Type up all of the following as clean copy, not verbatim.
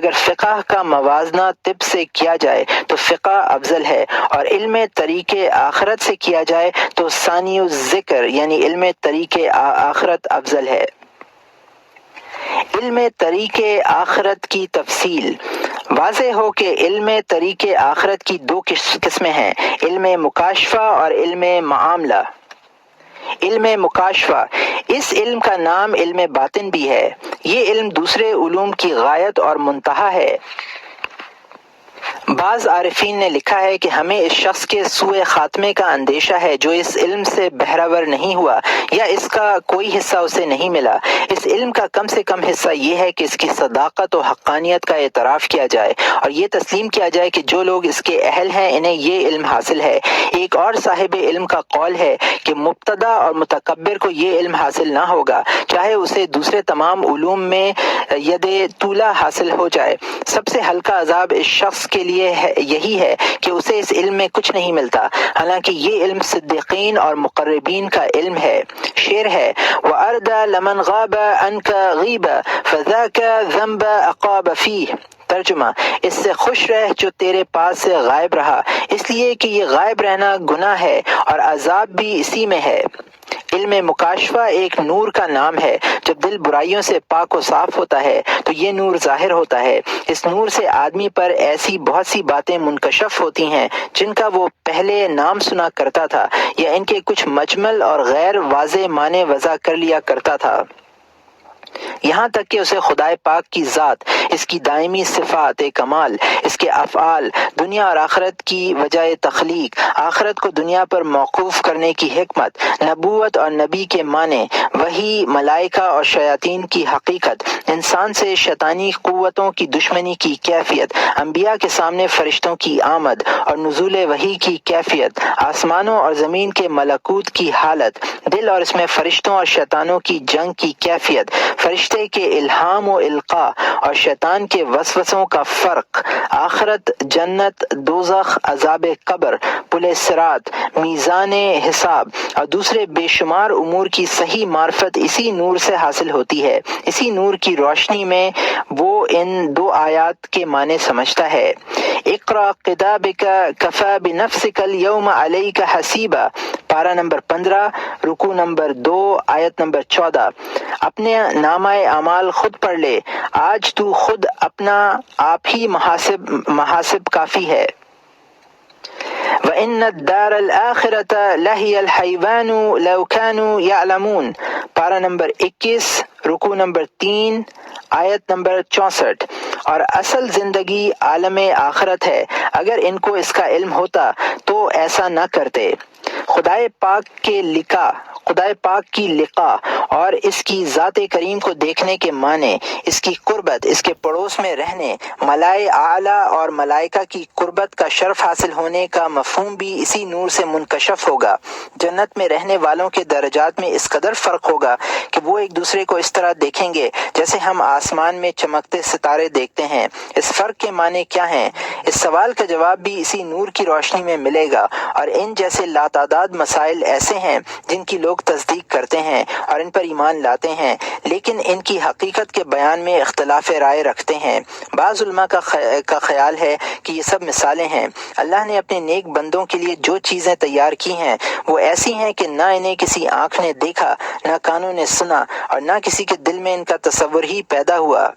اگر فقہ کا موازنہ طب سے کیا جائے تو فقہ افضل ہے، اور علم طریق آخرت سے کیا جائے تو ثانی الذکر یعنی علم طریق آخرت افضل ہے۔ علم طریق آخرت کی تفصیل۔ واضح ہو کہ علم طریق آخرت کی دو قسمیں ہیں، علم مکاشفہ اور علم معاملہ۔ علم مکاشفہ، اس علم کا نام علم باطن بھی ہے۔ یہ علم دوسرے علوم کی غایت اور منتہا ہے۔ بعض عارفین نے لکھا ہے کہ ہمیں اس شخص کے سوء خاتمے کا اندیشہ ہے جو اس علم سے بہرہور نہیں ہوا یا اس کا کوئی حصہ اسے نہیں ملا۔ اس علم کا کم سے کم حصہ یہ ہے کہ اس کی صداقت و حقانیت کا اعتراف کیا جائے اور یہ تسلیم کیا جائے کہ جو لوگ اس کے اہل ہیں انہیں یہ علم حاصل ہے۔ ایک اور صاحب علم کا قول ہے کہ مبتدع اور متکبر کو یہ علم حاصل نہ ہوگا، چاہے اسے دوسرے تمام علوم میں ید طولہ حاصل ہو جائے۔ سب سے ہلکا عذاب اس شخص کے لیے یہی ہے کہ اسے اس علم میں کچھ نہیں ملتا، حالانکہ یہ علم صدیقین اور مقربین کا علم ہے۔ شعر ہے، وَأَرْدَى لَمَنْ غَابَ عَنْكَ غِيبًا فَذَاكَ ذَنْبَ أَقَابَ فِيهِ۔ ترجمہ، اس سے خوش رہ جو تیرے پاس سے غائب رہا، اس لیے کہ یہ غائب رہنا گناہ ہے اور عذاب بھی اسی میں ہے۔ علم مکاشفہ ایک نور کا نام ہے۔ جب دل برائیوں سے پاک و صاف ہوتا ہے تو یہ نور ظاہر ہوتا ہے۔ اس نور سے آدمی پر ایسی بہت سی باتیں منکشف ہوتی ہیں جن کا وہ پہلے نام سنا کرتا تھا یا ان کے کچھ مجمل اور غیر واضح معنی وضع کر لیا کرتا تھا، یہاں تک کہ اسے خدائے پاک کی ذات، اس کی دائمی صفات کمال، اس کے افعال، دنیا اور آخرت کی وجہ تخلیق، آخرت کو دنیا پر موقوف کرنے کی حکمت، نبوت اور نبی کے معنی، وحی، ملائکہ اور شیاطین کی حقیقت، انسان سے شیطانی قوتوں کی دشمنی کی کیفیت، انبیاء کے سامنے فرشتوں کی آمد اور نزول وحی کی کیفیت، آسمانوں اور زمین کے ملکوت کی حالت، دل اور اس میں فرشتوں اور شیطانوں کی جنگ کی کیفیت، فرشتے کے الہام و القاء اور شیطان کے وسوسوں کا فرق، آخرت، جنت، دوزخ، عذاب قبر، پل صراط، میزان حساب اور دوسرے بے شمار امور کی صحیح معرفت اسی نور سے حاصل ہوتی ہے۔ اسی نور کی روشنی میں وہ ان دو آیات کے معنی سمجھتا ہے۔ اقرأ کتابک کفی بنفسک اليوم علیک حسیبا، پارہ نمبر 15، رکوع نمبر 2، آیت نمبر 14۔ اپنے نامہ اعمال خود پڑھ لے، آج تو خود اپنا آپ ہی محاسب کافی ہے۔ وَإِنَّ الدَّارَ الْآخِرَةَ لَهِيَ الْحَيْوَانُ لَوْ كَانُوا يَعْلَمُونَ، پارہ نمبر 21، رکوع نمبر 3، آیت نمبر 64۔ اور اصل زندگی عالم آخرت ہے، اگر ان کو اس کا علم ہوتا تو ایسا نہ کرتے۔ خدائے پاک کی لقاء اور اس کی ذات کریم کو دیکھنے کے معنی، اس کی قربت، اس کے پڑوس میں رہنے، ملائے اعلیٰ اور ملائکہ کی قربت کا شرف حاصل ہونے کا مفہوم بھی اسی نور سے منکشف ہوگا۔ جنت میں رہنے والوں کے درجات میں اس قدر فرق ہوگا کہ وہ ایک دوسرے کو اس طرح دیکھیں گے جیسے ہم آسمان میں چمکتے ستارے دیکھتے ہیں۔ اس فرق کے معنی کیا ہیں؟ اس سوال کا جواب بھی اسی نور کی روشنی میں ملے گا، اور ان جیسے لاتعداد مسائل ایسے ہیں جن کی لوگ تصدیق کرتے ہیں اور ان پر ایمان لاتے ہیں، لیکن ان کی حقیقت کے بیان میں اختلاف رائے رکھتے ہیں۔ بعض علماء کا خیال ہے کہ یہ سب مثالیں ہیں۔ اللہ نے اپنے نیک بندوں کے لیے جو چیزیں تیار کی ہیں وہ ایسی ہیں کہ نہ انہیں کسی آنکھ نے دیکھا، نہ کانوں نے سنا، اور نہ کسی کے دل میں ان کا تصور ہی پیدا ہوا۔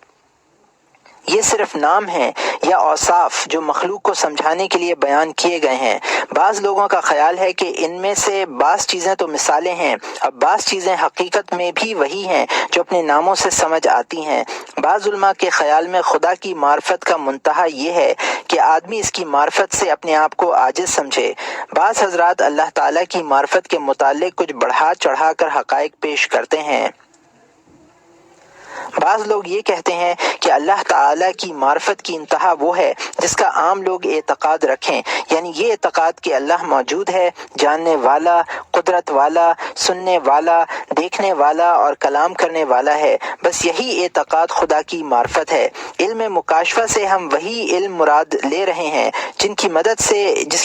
یہ صرف نام ہیں یا اوصاف جو مخلوق کو سمجھانے کے لیے بیان کیے گئے ہیں۔ بعض لوگوں کا خیال ہے کہ ان میں سے بعض چیزیں تو مثالیں ہیں اور بعض چیزیں حقیقت میں بھی وہی ہیں جو اپنے ناموں سے سمجھ آتی ہیں۔ بعض علماء کے خیال میں خدا کی معرفت کا منتہا یہ ہے کہ آدمی اس کی معرفت سے اپنے آپ کو عاجز سمجھے۔ بعض حضرات اللہ تعالیٰ کی معرفت کے متعلق کچھ بڑھا چڑھا کر حقائق پیش کرتے ہیں۔ بعض لوگ یہ کہتے ہیں کہ اللہ تعالیٰ کی معرفت کی انتہا وہ ہے جس کا عام لوگ اعتقاد رکھیں، یعنی یہ اعتقاد کہ اللہ موجود ہے، جاننے والا، قدرت والا، سننے والا، دیکھنے والا اور کلام کرنے والا ہے، بس یہی اعتقاد خدا کی معرفت ہے۔ علم مکاشفہ سے ہم وہی علم مراد لے رہے ہیں جس کی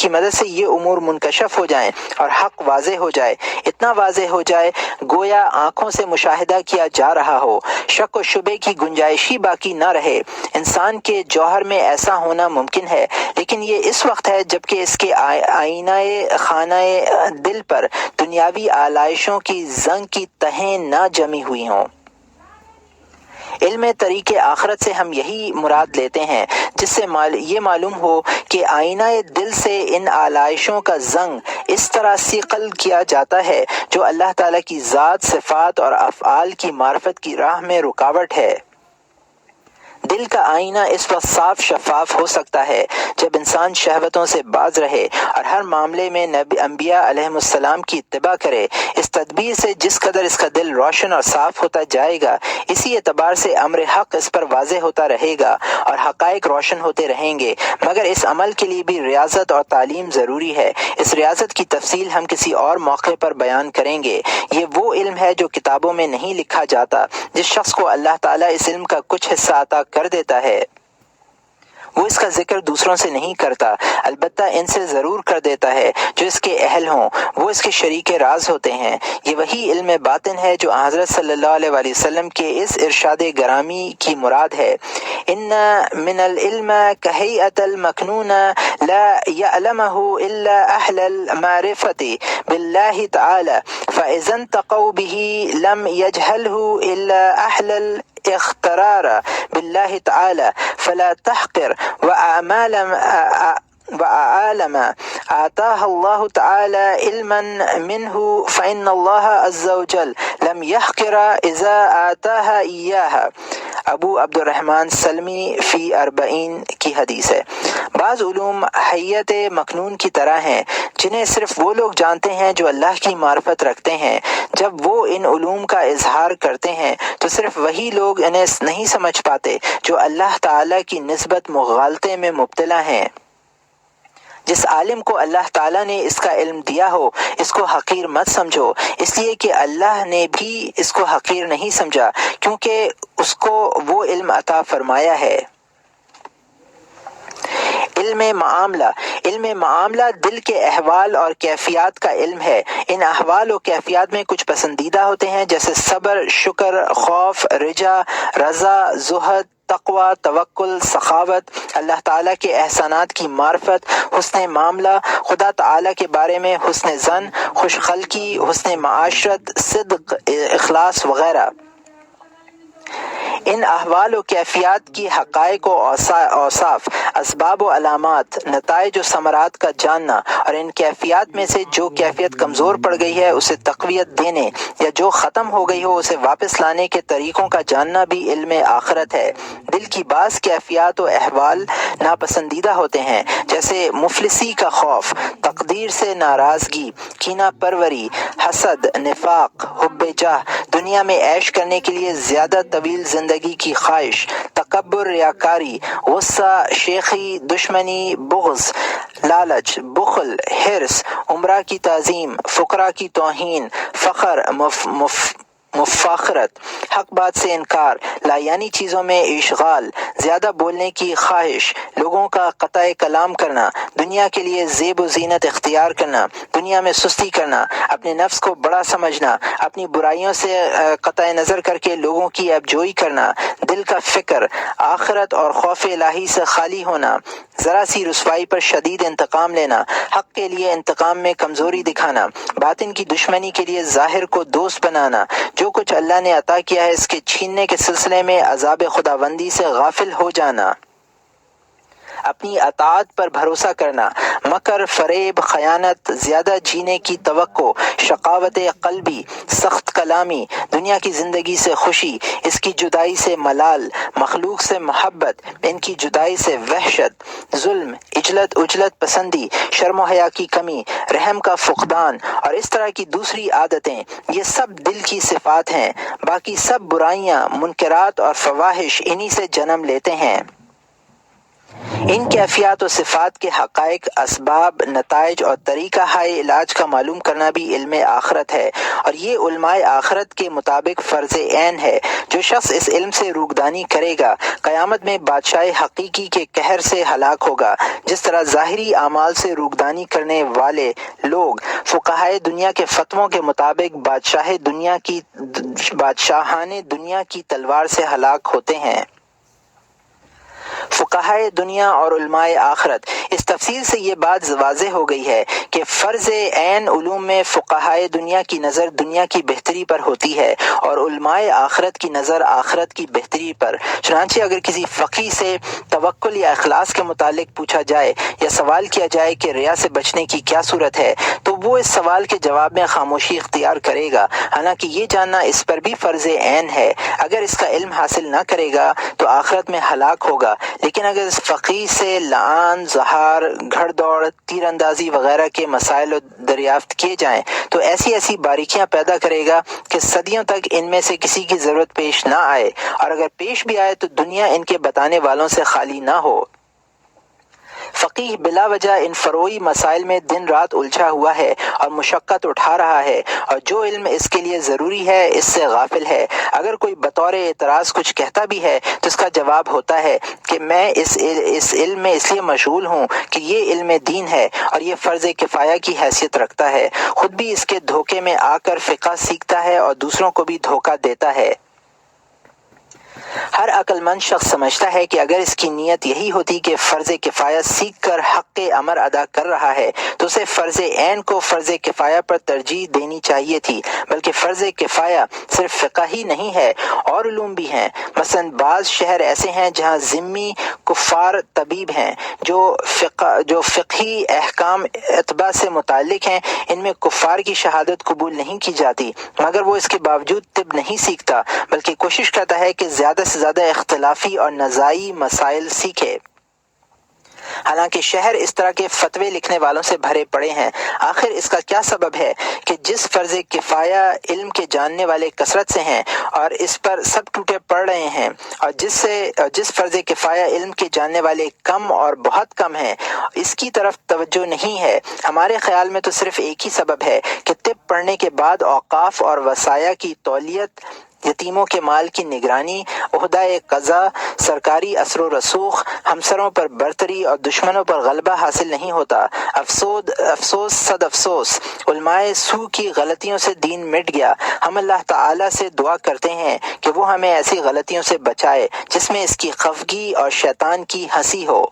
مدد سے یہ امور منکشف ہو جائیں اور حق واضح ہو جائے، اتنا واضح ہو جائے گویا آنکھوں سے مشاہدہ کیا جا رہا ہو، شک و شبے کی گنجائش ہی باقی نہ رہے۔ انسان کے جوہر میں ایسا ہونا ممکن ہے، لیکن یہ اس وقت ہے جبکہ اس کے آئینہ خانہ دل پر دنیاوی آلائشوں کی زنگ کی تہیں نہ جمی ہوئی ہوں۔ علم طریق آخرت سے ہم یہی مراد لیتے ہیں جس سے یہ معلوم ہو کہ آئینہ دل سے ان آلائشوں کا زنگ اس طرح صقل کیا جاتا ہے جو اللہ تعالیٰ کی ذات، صفات اور افعال کی معرفت کی راہ میں رکاوٹ ہے۔ دل کا آئینہ اس وقت صاف شفاف ہو سکتا ہے جب انسان شہوتوں سے باز رہے اور ہر معاملے میں انبیاء علیہم السلام کی اتباع کرے۔ اس تدبیر سے جس قدر اس کا دل روشن اور صاف ہوتا جائے گا، اسی اعتبار سے امر حق اس پر واضح ہوتا رہے گا اور حقائق روشن ہوتے رہیں گے، مگر اس عمل کے لیے بھی ریاضت اور تعلیم ضروری ہے۔ اس ریاضت کی تفصیل ہم کسی اور موقع پر بیان کریں گے۔ یہ وہ علم ہے جو کتابوں میں نہیں لکھا جاتا۔ جس شخص کو اللہ تعالیٰ اس علم کا کچھ حصہ عطا کر دیتا ہے وہ اس کا ذکر دوسروں سے نہیں کرتا، البتہ ان سے ضرور کر دیتا ہے جو اس کے اہل ہوں، وہ اس کے شریک راز ہوتے ہیں۔ یہ وہی علم باطن ہے جو حضرت صلی اللہ علیہ وآلہ وسلم کے اس ارشاد گرامی کی مراد ہے، ان من العلم کہیئۃ المکنون لا یعلمہ الا اہل المعرفۃ باللہ تعالی فاذا انتقوا به لم یجہلہ الا اہل الاخترار باللہ تعالی فلا تحقر وعالم آتاہ اللہ تعالی علما منہ فإن اللہ عز وجل لم يحقر اذا آتاہ ایاہ۔ ابو عبد الرحمن سلمی فی 40 کی حدیث ہے۔ بعض علوم حیت مکنون کی طرح ہیں جنہیں صرف وہ لوگ جانتے ہیں جو اللہ کی معرفت رکھتے ہیں۔ جب وہ ان علوم کا اظہار کرتے ہیں تو صرف وہی لوگ انہیں نہیں سمجھ پاتے جو اللہ تعالیٰ کی نسبت مغالطے میں مبتلا ہیں۔ جس عالم کو اللہ تعالیٰ نے اس کا علم دیا ہو اس کو حقیر مت سمجھو، اس لیے کہ اللہ نے بھی اس کو حقیر نہیں سمجھا کیونکہ اس کو وہ علم عطا فرمایا ہے۔ علم معاملہ دل کے احوال اور کیفیات کا علم ہے۔ ان احوال و کیفیات میں کچھ پسندیدہ ہوتے ہیں جیسے صبر، شکر، خوف، رجا، رضا، زہد، تقوی، توکل، سخاوت، اللہ تعالیٰ کے احسانات کی معرفت، حسن معاملہ، خدا تعالیٰ کے بارے میں حسن ظن، خوش خلقی، حسن معاشرت، صدق، اخلاص وغیرہ۔ ان احوال و کیفیات کی حقائق و اوصاف، اسباب و علامات، نتائج و ثمرات کا جاننا اور ان کیفیات میں سے جو کیفیت کمزور پڑ گئی ہے اسے تقویت دینے یا جو ختم ہو گئی ہو اسے واپس لانے کے طریقوں کا جاننا بھی علم آخرت ہے۔ دل کی بعض کیفیات و احوال ناپسندیدہ ہوتے ہیں جیسے مفلسی کا خوف، تقدیر سے ناراضگی، کینہ پروری، حسد، نفاق، حب جاہ، دنیا میں عیش کرنے کے لیے زیادہ طویل زندگی کی خواہش، تکبر، ریاکاری، غصہ، شیخی، دشمنی، بغض، لالچ، بخل، حرص، عمرہ کی تعظیم، فقراء کی توہین، فخر، مفاخرت، حق بات سے انکار، لایانی چیزوں میں اشغال، زیادہ بولنے کی خواہش، لوگوں کا قطع کلام کرنا، دنیا کے لیے زیب و زینت اختیار کرنا، دنیا میں سستی کرنا، اپنے نفس کو بڑا سمجھنا، اپنی برائیوں سے قطع نظر کر کے لوگوں کی عیبجوئی کرنا، دل کا فکر، آخرت اور خوف الہی سے خالی ہونا، ذرا سی رسوائی پر شدید انتقام لینا، حق کے لیے انتقام میں کمزوری دکھانا، باطن کی دشمنی کے لیے ظاہر کو دوست بنانا، جو کچھ اللہ نے عطا کیا ہے اس کے چھیننے کے سلسلے میں عذاب خداوندی سے غافل ہو جانا، اپنی اطاعت پر بھروسہ کرنا، مکر، فریب، خیانت، زیادہ جینے کی توقع، شقاوت قلبی، سخت کلامی، دنیا کی زندگی سے خوشی، اس کی جدائی سے ملال، مخلوق سے محبت، ان کی جدائی سے وحشت، ظلم، عجلت پسندی، شرم و حیا کی کمی، رحم کا فقدان اور اس طرح کی دوسری عادتیں، یہ سب دل کی صفات ہیں۔ باقی سب برائیاں، منکرات اور فواحش انہی سے جنم لیتے ہیں۔ ان کیفیات و صفات کے حقائق، اسباب، نتائج اور طریقہ ہائے علاج کا معلوم کرنا بھی علم آخرت ہے، اور یہ علماء آخرت کے مطابق فرض عین ہے۔ جو شخص اس علم سے روگدانی کرے گا قیامت میں بادشاہ حقیقی کے قہر سے ہلاک ہوگا۔ جس طرح ظاہری اعمال سے روگدانی کرنے والے لوگ فقہائے دنیا کے فتووں کے مطابق بادشاہان دنیا کی تلوار سے ہلاک ہوتے ہیں۔ فقہائے دنیا اور علماء آخرت، اس تفصیل سے یہ بات واضح ہو گئی ہے کہ فرض عین علوم میں فقہائے دنیا کی نظر دنیا کی بہتری پر ہوتی ہے اور علماء آخرت کی نظر آخرت کی بہتری پر۔ چنانچہ اگر کسی فقیہ سے توکل یا اخلاص کے متعلق پوچھا جائے یا سوال کیا جائے کہ ریا سے بچنے کی کیا صورت ہے، تو وہ اس سوال کے جواب میں خاموشی اختیار کرے گا، حالانکہ یہ جاننا اس پر بھی فرض عین ہے۔ اگر اس کا علم حاصل نہ کرے گا تو آخرت میں ہلاک ہوگا، لیکن اگر اس فقیہ سے لعان، زہار، گھڑ دوڑ، تیر اندازی وغیرہ کے مسائل دریافت کیے جائیں تو ایسی ایسی باریکیاں پیدا کرے گا کہ صدیوں تک ان میں سے کسی کی ضرورت پیش نہ آئے، اور اگر پیش بھی آئے تو دنیا ان کے بتانے والوں سے خالی نہ ہو۔ فقیہ بلا وجہ ان فروعی مسائل میں دن رات الجھا ہوا ہے اور مشقت اٹھا رہا ہے، اور جو علم اس کے لیے ضروری ہے اس سے غافل ہے۔ اگر کوئی بطور اعتراض کچھ کہتا بھی ہے تو اس کا جواب ہوتا ہے کہ میں اس علم میں اس لیے مشغول ہوں کہ یہ علم دین ہے اور یہ فرض کفایہ کی حیثیت رکھتا ہے۔ خود بھی اس کے دھوکے میں آ کر فقہ سیکھتا ہے اور دوسروں کو بھی دھوکہ دیتا ہے۔ ہر عقل مند شخص سمجھتا ہے کہ اگر اس کی نیت یہی ہوتی کہ فرض کفایہ سیکھ کر حق امر ادا کر رہا ہے تو اسے فرض عین کو فرض کفایہ پر ترجیح دینی چاہیے تھی، بلکہ فرض کفایہ صرف فقہ ہی نہیں ہے، اور علوم بھی ہیں۔ مثلا بعض شہر ایسے ہیں جہاں ذمی کفار طبیب ہیں جو فقہی احکام اتباع سے متعلق ہیں، ان میں کفار کی شہادت قبول نہیں کی جاتی، مگر وہ اس کے باوجود طب نہیں سیکھتا بلکہ کوشش کرتا ہے کہ زیادہ سے زیادہ اختلافی اور نزاعی مسائل سیکھے۔ حالانکہ شہر اس طرح کے فتوے لکھنے والوں سے بھرے پڑے ہیں۔ آخر اس کا کیا سبب ہے کہ جس فرض کفایہ علم کے جاننے والے کثرت سے ہیں اور اس پر سب ٹوٹے پڑ رہے ہیں، اور جس فرض کفایہ علم کے جاننے والے کم اور بہت کم ہیں، اس کی طرف توجہ نہیں ہے۔ ہمارے خیال میں تو صرف ایک ہی سبب ہے کہ طب پڑھنے کے بعد اوقاف اور وصایا کی تولیت، یتیموں کے مال کی نگرانی، عہدہ قضا، سرکاری اثر و رسوخ، ہمسروں پر برتری اور دشمنوں پر غلبہ حاصل نہیں ہوتا۔ افسوس صد افسوس، علماء سو کی غلطیوں سے دین مٹ گیا۔ ہم اللہ تعالیٰ سے دعا کرتے ہیں کہ وہ ہمیں ایسی غلطیوں سے بچائے جس میں اس کی خفگی اور شیطان کی ہنسی ہو۔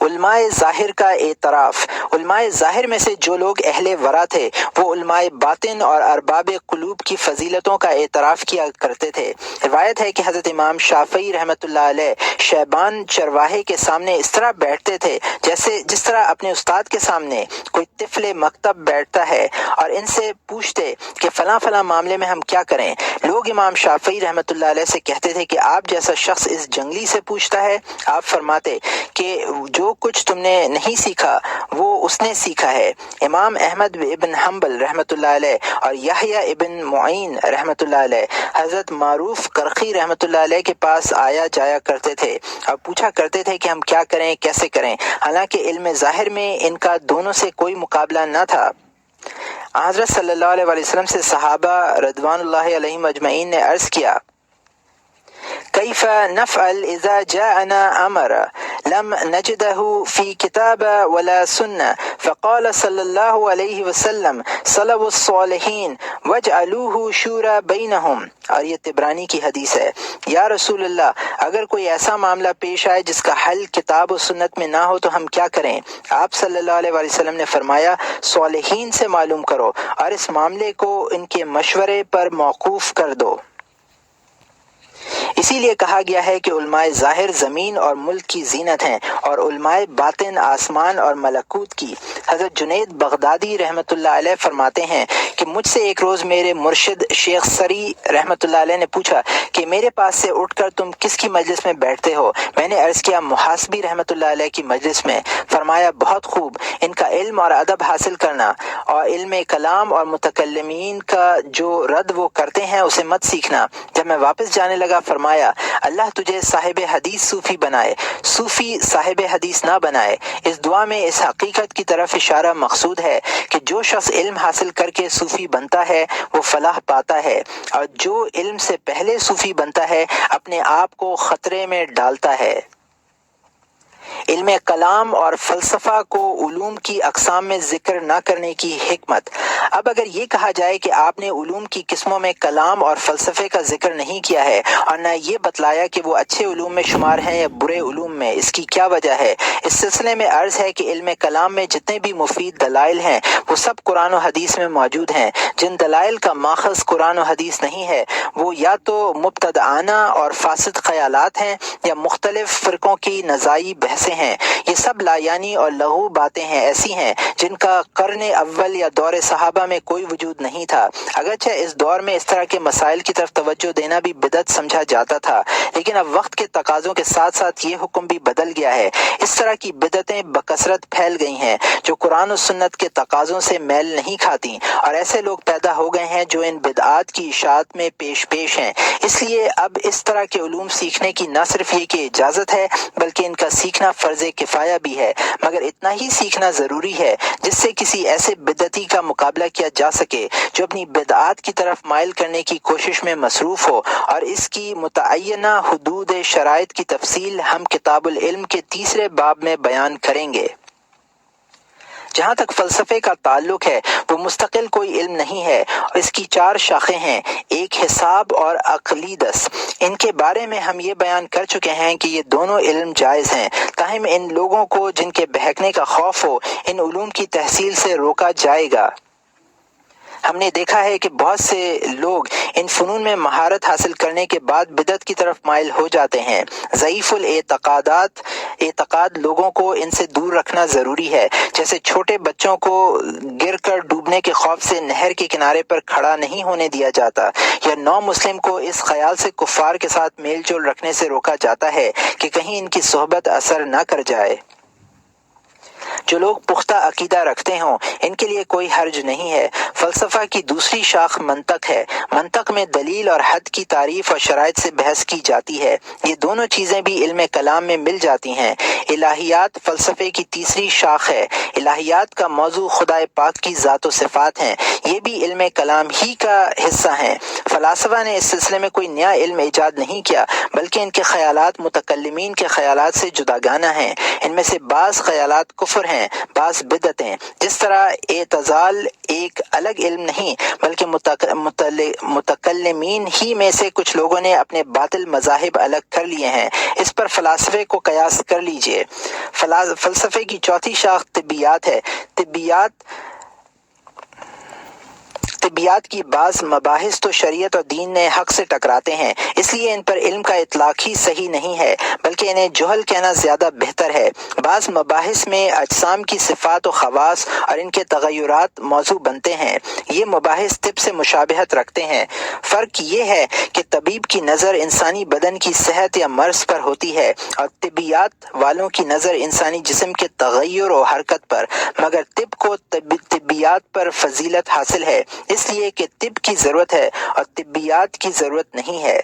علماء ظاہر کا اعتراف، علماء ظاہر میں سے جو لوگ اہل ورع تھے وہ علماء باطن اور ارباب قلوب کی فضیلتوں کا اعتراف کیا کرتے تھے۔ روایت ہے کہ حضرت امام شافعی رحمۃ اللہ علیہ شیبان چرواہے کے سامنے اس طرح بیٹھتے تھے جس طرح اپنے استاد کے سامنے کوئی طفل مکتب بیٹھتا ہے، اور ان سے پوچھتے کہ فلاں فلاں معاملے میں ہم کیا کریں۔ لوگ امام شافعی رحمۃ اللہ علیہ سے کہتے تھے کہ آپ جیسا شخص اس جنگلی سے پوچھتا ہے؟ آپ فرماتے کہ جو کچھ تم نے نہیں سیکھا وہ اس نے سیکھا ہے۔ امام احمد ابن حنبل رحمۃ اللہ علیہ اور یحییٰ ابن معین رحمۃ اللہ علیہ حضرت معروف کرخی رحمۃ اللہ علیہ کے پاس آیا جایا کرتے تھے اور پوچھا کرتے تھے کہ ہم کیا کریں، کیسے کریں، حالانکہ علم ظاہر میں ان کا دونوں سے کوئی مقابلہ نہ تھا۔ حضرت صلی اللہ علیہ وسلم سے صحابہ رضوان اللہ علیہم اجمعین نے عرض کیا، کیف نفعل اذا جاءنا امر لم نجده في كتاب ولا سنة، فقال صلی اللہ علیہ وسلم صلوا الصالحین واجعلوه شورى بینہم، اور یہ طبرانی کی حدیث ہے۔ یا رسول اللہ، اگر کوئی ایسا معاملہ پیش آئے جس کا حل کتاب و سنت میں نہ ہو تو ہم کیا کریں؟ آپ صلی اللہ علیہ وسلم نے فرمایا، صالحین سے معلوم کرو اور اس معاملے کو ان کے مشورے پر موقوف کر دو۔ اسی لیے کہا گیا ہے کہ علماء ظاہر زمین اور ملک کی زینت ہیں اور علماء باطن آسمان اور ملکوت کی۔ حضرت جنید بغدادی رحمۃ اللہ علیہ فرماتے ہیں کہ مجھ سے ایک روز میرے مرشد شیخ سری رحمۃ اللہ علیہ نے پوچھا کہ میرے پاس سے اٹھ کر تم کس کی مجلس میں بیٹھتے ہو؟ میں نے عرض کیا محاسبی رحمۃ اللہ علیہ کی مجلس میں۔ فرمایا بہت خوب، ان کا علم اور ادب حاصل کرنا اور علم کلام اور متکلمین کا جو رد وہ کرتے ہیں اسے مت سیکھنا۔ جب میں واپس جانے لگا فرمایا اللہ تجھے صاحب حدیث صوفی بنائے، صوفی صاحب حدیث نہ بنائے۔ اس دعا میں اس حقیقت کی طرف اشارہ مقصود ہے کہ جو شخص علم حاصل کر کے صوفی بنتا ہے وہ فلاح پاتا ہے، اور جو علم سے پہلے صوفی بنتا ہے اپنے آپ کو خطرے میں ڈالتا ہے۔ علم کلام اور فلسفہ کو علوم کی اقسام میں ذکر نہ کرنے کی حکمت۔ اب اگر یہ کہا جائے کہ آپ نے علوم کی قسموں میں کلام اور فلسفے کا ذکر نہیں کیا ہے اور نہ یہ بتلایا کہ وہ اچھے علوم میں شمار ہیں یا برے علوم میں، اس کی کیا وجہ ہے؟ اس سلسلے میں عرض ہے کہ علم کلام میں جتنے بھی مفید دلائل ہیں وہ سب قرآن و حدیث میں موجود ہیں۔ جن دلائل کا ماخذ قرآن و حدیث نہیں ہے وہ یا تو مبتدعانہ اور فاسد خیالات ہیں یا مختلف فرقوں کی نزاعی بحثیں ہیں۔ یہ سب لایانی اور لغو باتیں ہیں، ایسی ہیں جن کا قرن اول یا دور صحابہ میں کوئی وجود نہیں تھا۔ اگرچہ اس دور میں اس طرح کے مسائل کی طرف توجہ دینا بھی بدعت سمجھا جاتا تھا، لیکن اب وقت کے تقاضوں کے ساتھ ساتھ یہ حکم بھی بدل گیا ہے۔ اس طرح کی بدعتیں بکثرت پھیل گئی ہیں جو قرآن و سنت کے تقاضوں سے میل نہیں کھاتی، اور ایسے لوگ پیدا ہو گئے ہیں جو ان بدعات کی اشاعت میں پیش ہیں۔ اس لیے اب اس طرح کے علوم سیکھنے کی نہ صرف یہ کہ اجازت ہے بلکہ ان کا سیکھنا فرض کفایہ بھی ہے، مگر اتنا ہی سیکھنا ضروری ہے جس سے کسی ایسے بدعتی کا مقابلہ کیا جا سکے جو اپنی بدعات کی طرف مائل کرنے کی کوشش میں مصروف ہو، اور اس کی متعینہ حدود شرائط کی تفصیل ہم کتاب العلم کے 3 باب میں بیان کریں گے۔ جہاں تک فلسفے کا تعلق ہے وہ مستقل کوئی علم نہیں ہے، اور اس کی 4 شاخیں ہیں، ایک حساب اور عقلیدس۔ ان کے بارے میں ہم یہ بیان کر چکے ہیں کہ یہ دونوں علم جائز ہیں، تاہم ان لوگوں کو جن کے بہکنے کا خوف ہو ان علوم کی تحصیل سے روکا جائے گا۔ ہم نے دیکھا ہے کہ بہت سے لوگ ان فنون میں مہارت حاصل کرنے کے بعد بدعت کی طرف مائل ہو جاتے ہیں۔ ضعیف اعتقاد لوگوں کو ان سے دور رکھنا ضروری ہے، جیسے چھوٹے بچوں کو گر کر ڈوبنے کے خوف سے نہر کے کنارے پر کھڑا نہیں ہونے دیا جاتا، یا نو مسلم کو اس خیال سے کفار کے ساتھ میل جول رکھنے سے روکا جاتا ہے کہ کہیں ان کی صحبت اثر نہ کر جائے۔ جو لوگ پختہ عقیدہ رکھتے ہوں ان کے لیے کوئی حرج نہیں ہے۔ فلسفہ کی دوسری شاخ منطق ہے۔ منطق میں دلیل اور حد کی تعریف اور شرائط سے بحث کی جاتی ہے۔ یہ دونوں چیزیں بھی علم کلام میں مل جاتی ہیں۔ الہیات فلسفے کی تیسری شاخ ہے۔ الہیات کا موضوع خدائے پاک کی ذات و صفات ہیں، یہ بھی علم کلام ہی کا حصہ ہیں۔ فلاسفہ نے اس سلسلے میں کوئی نیا علم ایجاد نہیں کیا، بلکہ ان کے خیالات متکلمین کے خیالات سے جداگانہ ہیں۔ ان میں سے بعض خیالات کفر ہیں، بعض بدعتیں۔ جس طرح اعتزال ایک الگ علم نہیں بلکہ متکلمین ہی میں سے کچھ لوگوں نے اپنے باطل مذاہب الگ کر لیے ہیں، اس پر فلاسفے کو قیاس کر لیجئے۔ فلسفے کی چوتھی شاخ طبیعیات ہے۔ طبیعیات کی بعض مباحث تو شریعت اور دین نے حق سے ٹکراتے ہیں، اس لیے ان پر علم کا اطلاق ہی صحیح نہیں ہے، بلکہ انہیں جہل کہنا زیادہ بہتر ہے۔ بعض مباحث میں اجسام کی صفات و خواص اور ان کے تغیرات موضوع بنتے ہیں۔ یہ مباحث طب سے مشابہت رکھتے ہیں۔ فرق یہ ہے کہ طبیب کی نظر انسانی بدن کی صحت یا مرض پر ہوتی ہے، اور طبیعیات والوں کی نظر انسانی جسم کے تغیر و حرکت پر، مگر طب کو طبیعیات پر فضیلت حاصل ہے، اس لیے کہ طب کی ضرورت ہے اور طبیعیات کی ضرورت نہیں ہے۔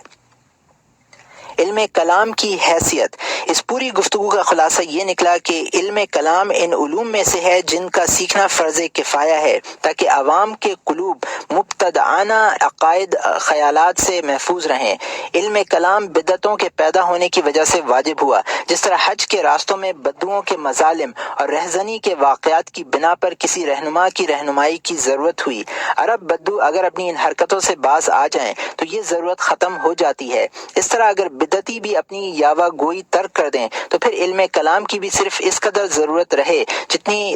علم کلام کی حیثیت۔ اس پوری گفتگو کا خلاصہ یہ نکلا کہ علم کلام ان علوم میں سے ہے جن کا سیکھنا فرض کفایہ ہے، تاکہ عوام کے قلوب مبتدعانہ عقائد خیالات سے محفوظ رہیں۔ علم کلام بدعتوں کے پیدا ہونے کی وجہ سے واجب ہوا، جس طرح حج کے راستوں میں بدوؤں کے مظالم اور رہزنی کے واقعات کی بنا پر کسی رہنما کی رہنمائی کی ضرورت ہوئی۔ عرب بدو اگر اپنی ان حرکتوں سے باز آ جائیں تو یہ ضرورت ختم ہو جاتی ہے۔ اس طرح اگر بدعتی بھی اپنی یاوہ گوئی ترک کر دیں تو پھر علم کلام کی بھی صرف اس قدر ضرورت رہے جتنی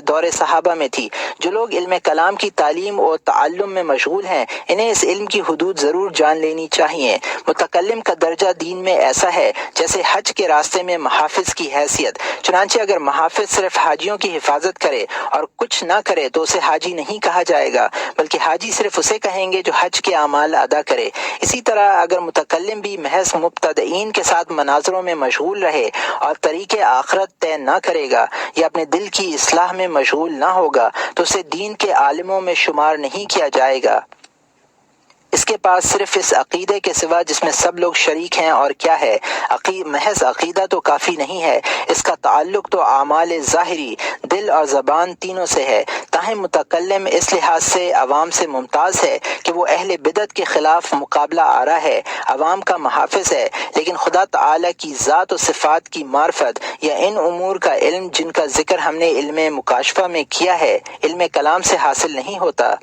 دور صحابہ میں تھی۔ جو لوگ علم کلام کی تعلیم اور تعلم میں مشغول ہیں انہیں اس علم کی حدود ضرور جان لینی چاہیے۔ متکلم کا درجہ دین میں ایسا ہے جیسے حج کے راستے میں محافظ کی حیثیت۔ چنانچہ اگر محافظ صرف حاجیوں کی حفاظت کرے اور کچھ نہ کرے تو اسے حاجی نہیں کہا جائے گا، بلکہ حاجی صرف اسے کہیں گے جو حج کے اعمال ادا کرے۔ اسی طرح اگر متکلم بھی محض مبتدئین کے ساتھ مناظروں میں مشغول رہے اور طریق آخرت طے نہ کرے گا یا اپنے دل کی اصلاح میں مشغول نہ ہوگا تو اسے دین کے عالموں میں شمار نہیں کیا جائے گا۔ اس کے پاس صرف اس عقیدے کے سوا جس میں سب لوگ شریک ہیں اور کیا ہے، محض عقیدہ تو کافی نہیں ہے، اس کا تعلق تو اعمال ظاہری، دل اور زبان تینوں سے ہے۔ تاہم متکلم اس لحاظ سے عوام سے ممتاز ہے کہ وہ اہل بدعت کے خلاف مقابلہ آرا ہے، عوام کا محافظ ہے، لیکن خدا تعالی کی ذات و صفات کی معرفت یا ان امور کا علم جن کا ذکر ہم نے علم مکاشفہ میں کیا ہے، علم کلام سے حاصل نہیں ہوتا۔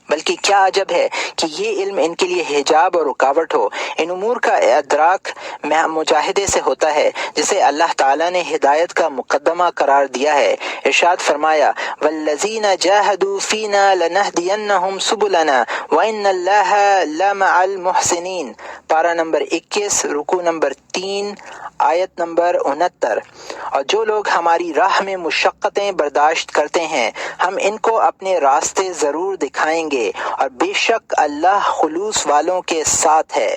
بلکہ کیا عجب ہے کہ یہ علم ان کے لیے حجاب اور رکاوٹ ہو۔ ان امور کا ادراک مجاہدے سے ہوتا ہے جسے اللہ تعالیٰ نے ہدایت کا مقدمہ قرار دیا ہے۔ ارشاد فرمایا والذین جاہدوا فینا لنہدینہم سبلنا وان اللہ لمع المحسنین، پارہ نمبر 21 رکوع نمبر 3 آیت نمبر 69۔ اور جو لوگ ہماری راہ میں مشقتیں برداشت کرتے ہیں ہم ان کو اپنے راستے ضرور دکھائیں گے اور بے شک اللہ خلوص والوں کے ساتھ ہے۔